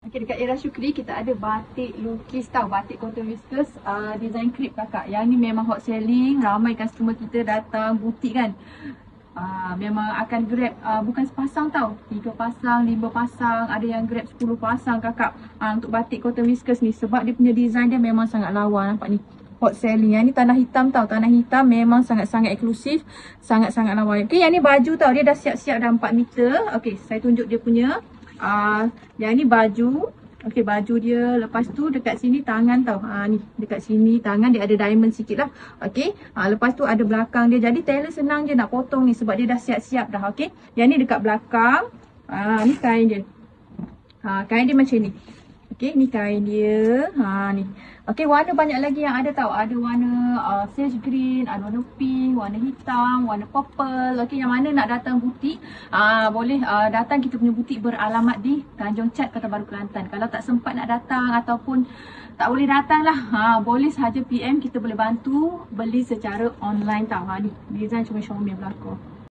Okay, dekat Era Syukri kita ada batik lukis tau, batik cotton whiskers design crepe kakak. Yang ni memang hot selling, ramai customer kita datang butik kan. Memang akan grab bukan sepasang tau, 3 pasang, 5 pasang, ada yang grab 10 pasang kakak untuk batik cotton whiskers ni. Sebab dia punya design dia memang sangat lawa, nampak ni, hot selling. Yang ni tanah hitam tau, tanah hitam memang sangat-sangat eksklusif, sangat-sangat lawa. Okay, yang ni baju tau, dia dah siap-siap dah 4 meter. Okay, saya tunjuk dia punya yang ni baju. Okey, baju dia. Lepas tu dekat sini tangan tau. Ni dekat sini tangan dia ada diamond sikit lah. Okey. Lepas tu ada belakang dia. Jadi tailor senang je nak potong ni sebab dia dah siap-siap dah. Okey. Yang ni dekat belakang. Ni kain dia. Kain dia macam ni. Okey, ni kain dia. Ni. Okey, warna banyak lagi yang ada tau. Ada warna sage green, ada warna pink, warna hitam, warna purple. Okey, yang mana nak datang butik, boleh datang kita punya butik beralamat di Tanjung Chat, Kota Baru, Kelantan. Kalau tak sempat nak datang ataupun tak boleh datang lah, boleh sahaja PM, kita boleh bantu beli secara online tau. Ni design cuma Xiaomi belakang.